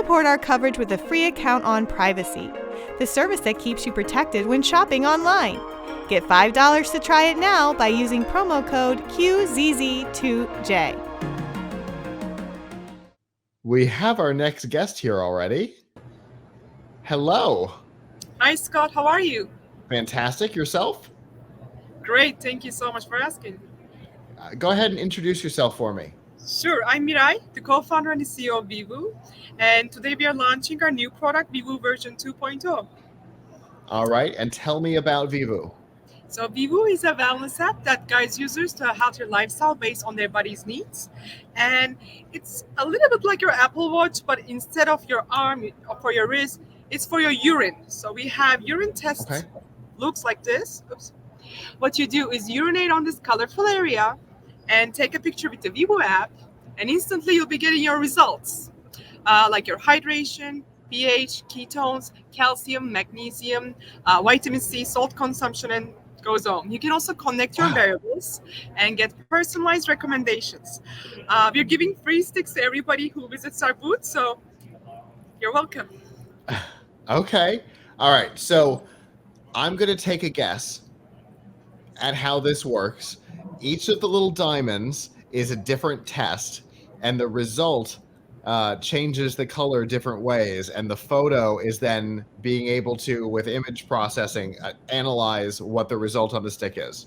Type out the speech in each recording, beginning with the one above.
support our coverage with a free account on Privacy, the service that keeps you protected when shopping online. Get $5 to try it now by using promo code QZZ2J. We have our next guest here already. Hello. Hi, Scott. How are you? Fantastic. Yourself? Great. Thank you so much for asking. Go ahead and introduce yourself for me. Sure. I'm Mirai, the co-founder and the CEO of Vivoo. And today we are launching our new product, Vivoo version 2.0. All right. And tell me about Vivoo. So Vivoo is a wellness app that guides users to a healthier lifestyle based on their body's needs. And it's a little bit like your Apple Watch, but instead of your arm or for your wrist, it's for your urine. So we have urine tests. Okay. Looks like this. Oops. What you do is urinate on this colorful area and take a picture with the Vivo app, and instantly you'll be getting your results, like your hydration, pH, ketones, calcium, magnesium, vitamin C, salt consumption, and goes on. You can also connect your wearables and get personalized recommendations. We're giving free sticks to everybody who visits our booth, so you're welcome. Okay. All right. So I'm going to take a guess at how this works. Each of the little diamonds is a different test, and the result changes the color different ways, and the photo is then being able to, with image processing, analyze what the result on the stick is.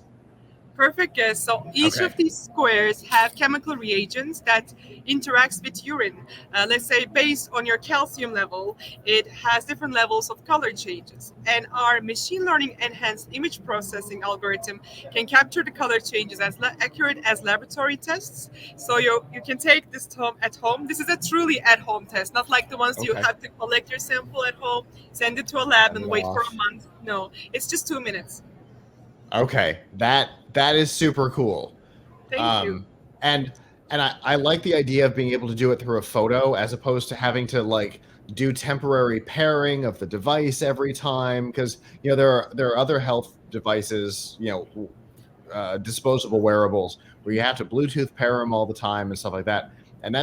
Perfect guess. So each of these squares have chemical reagents that interacts with urine. Let's say based on your calcium level, it has different levels of color changes. And our machine learning enhanced image processing algorithm can capture the color changes as accurate as laboratory tests. So you can take this at home. This is a truly at-home test, not like the ones you have to collect your sample at home, send it to a lab and wait for a month. No, it's just 2 minutes. Okay, that is super cool. Thank you. And I like the idea of being able to do it through a photo as opposed to having to like do temporary pairing of the device every time, because there are other health devices, disposable wearables where you have to Bluetooth pair them all the time and stuff like that. And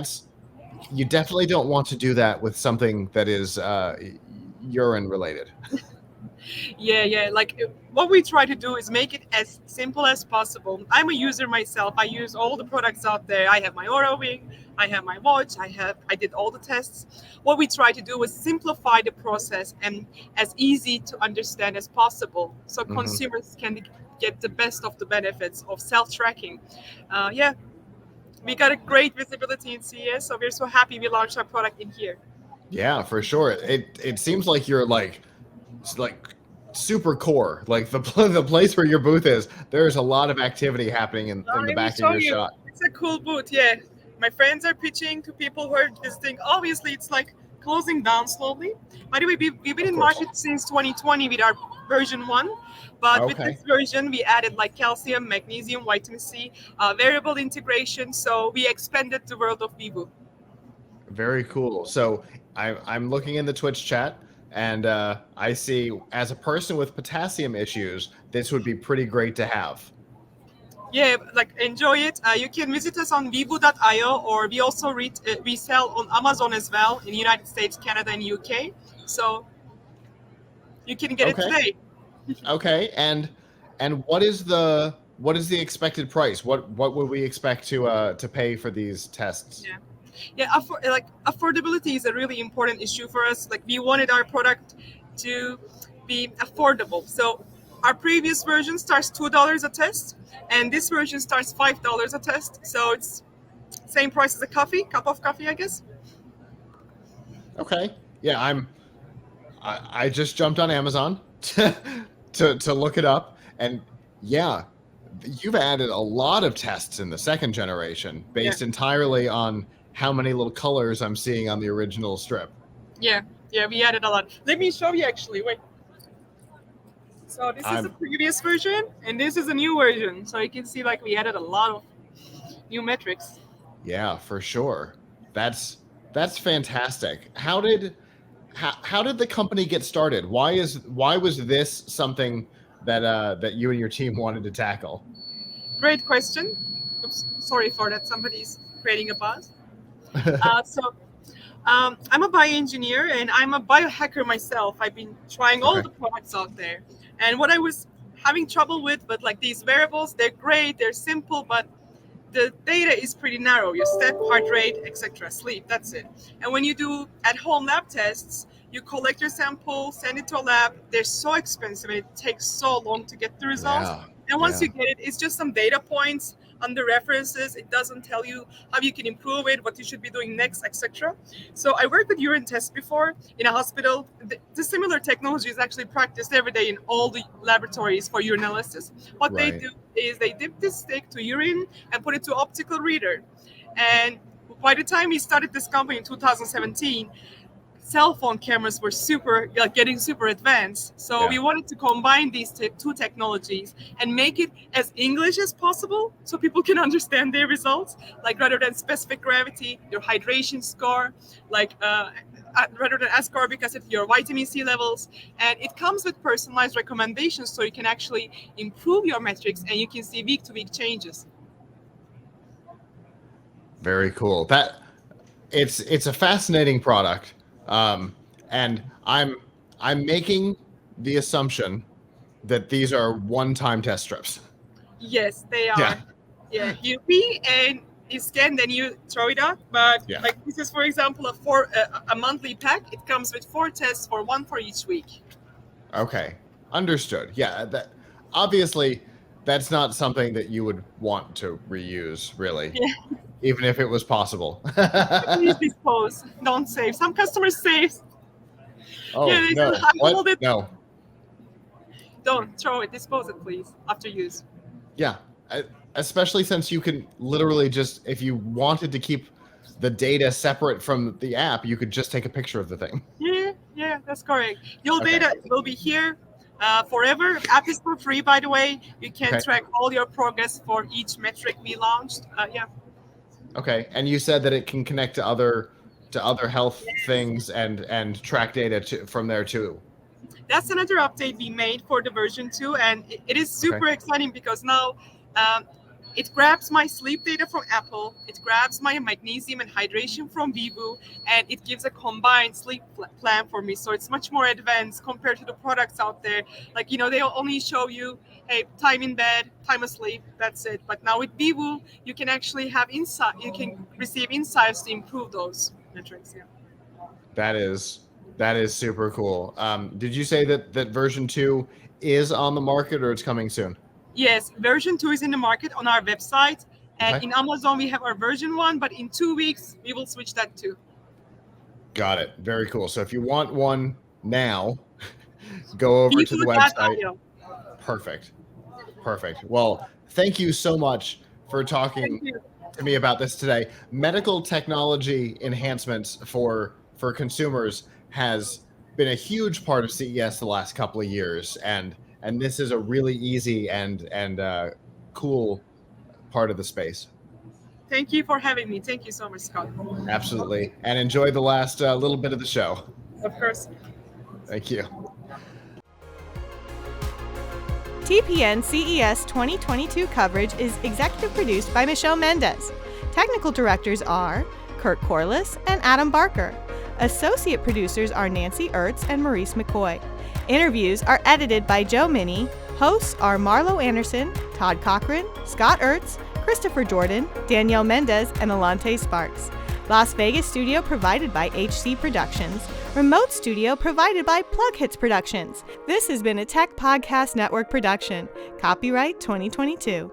you definitely don't want to do that with something that is urine related. Yeah. Like what we try to do is make it as simple as possible. I'm a user myself. I use all the products out there. I have my Oura Ring, I have my watch, I did all the tests. What we try to do is simplify the process and as easy to understand as possible, so consumers can get the best of the benefits of self-tracking. We got a great visibility in CES, so we're so happy we launched our product in here. Yeah, for sure. It seems like you're like super core, like the place where your booth is. There's a lot of activity happening in the back of your shop. It's a cool booth. Yeah, my friends are pitching to people who are visiting. Obviously, it's like closing down slowly. By the way, we've been in market since 2020 with our version 1, but with this version we added like calcium, magnesium, vitamin C, wearable integration, so we expanded the world of Vivoo. Very cool. So I'm looking in the Twitch chat, and I see, as a person with potassium issues, this would be pretty great to have. Yeah, like enjoy it. You can visit us on vivoo.io, or we also resell on Amazon as well in the United States, Canada, and UK. So you can get it today. Okay, and what is the expected price? What would we expect to pay for these tests? Yeah, affordability is a really important issue for us. Like we wanted our product to be affordable. So our previous version starts $2 a test, and this version starts $5 a test. So it's same price as a cup of coffee, I guess. Okay. Yeah, I just jumped on Amazon to look it up, and yeah, you've added a lot of tests in the second generation based entirely on how many little colors I'm seeing on the original strip. Yeah, we added a lot. Let me show you actually. Wait. So this is the previous version, and this is a new version. So you can see like we added a lot of new metrics. Yeah, for sure. That's fantastic. How did the company get started? Why was this something that you and your team wanted to tackle? Great question. Oops, sorry for that. Somebody's creating a buzz. I'm a bioengineer and I'm a biohacker myself. I've been trying all the products out there. And what I was having trouble with, but like these wearables, they're great, they're simple, but the data is pretty narrow. Your step, heart rate, etc., sleep, that's it. And when you do at-home lab tests, you collect your sample, send it to a lab. They're so expensive and it takes so long to get the results. And once you get it, it's just some data points under references. It doesn't tell you how you can improve it, what you should be doing next, etc. So I worked with urine tests before in a hospital. The similar technology is actually practiced every day in all the laboratories for urinalysis. What they do is they dip this stick to urine and put it to optical reader. And by the time we started this company in 2017, cell phone cameras were getting super advanced. So we wanted to combine these two technologies and make it as English as possible so people can understand their results. Like rather than specific gravity, your hydration score, rather than ascorbic acid, your vitamin C levels. And it comes with personalized recommendations so you can actually improve your metrics and you can see week-to-week changes. Very cool. It's a fascinating product. And I'm making the assumption that these are one-time test strips. Yes, they are. You pee and you scan, then you throw it out. But like this is, for example, a monthly pack. It comes with 4 tests, one for each week. Okay, understood. Yeah, obviously that's not something that you would want to reuse, really. Even if it was possible. Please dispose. Don't save. Some customers save. Oh, no. What? No. Don't throw it. Dispose it, please, after use. Yeah. Especially since you can literally just, if you wanted to keep the data separate from the app, you could just take a picture of the thing. Yeah, that's correct. Your data will be here forever. App is for free, by the way. You can track all your progress for each metric we launched. Okay, and you said that it can connect to other health things and track data from there too. That's another update we made for the version 2, and it is super exciting because now it grabs my sleep data from Apple, it grabs my magnesium and hydration from Vivoo, and it gives a combined sleep plan for me. So it's much more advanced compared to the products out there. Like, they only show you, hey, time in bed, time asleep, that's it. But now with Vivoo, you can actually have insight, you can receive insights to improve those metrics. That is super cool. Did you say that version 2 is on the market or it's coming soon? Yes, version 2 is in the market on our website, and in Amazon we have our version 1, but in 2 weeks we will switch that too. Got it. Very cool. So if you want one now, go over to the website. Perfect. Well, thank you so much for talking to me about this today. Medical technology enhancements for consumers has been a huge part of CES the last couple of years, and this is a really easy and cool part of the space. Thank you for having me. Thank you so much, Scott. Absolutely. And enjoy the last little bit of the show. Of course. Thank you. TPN CES 2022 coverage is executive produced by Michelle Mendez. Technical directors are Kurt Corliss and Adam Barker. Associate producers are Nancy Ertz and Maurice McCoy. Interviews are edited by Joe Minnie. Hosts are Marlo Anderson, Todd Cochran, Scott Ertz, Christopher Jordan, Danielle Mendez, and Alante Sparks. Las Vegas studio provided by HC Productions. Remote studio provided by PLUGHITZ Productions. This has been a Tech Podcast Network production. Copyright 2022.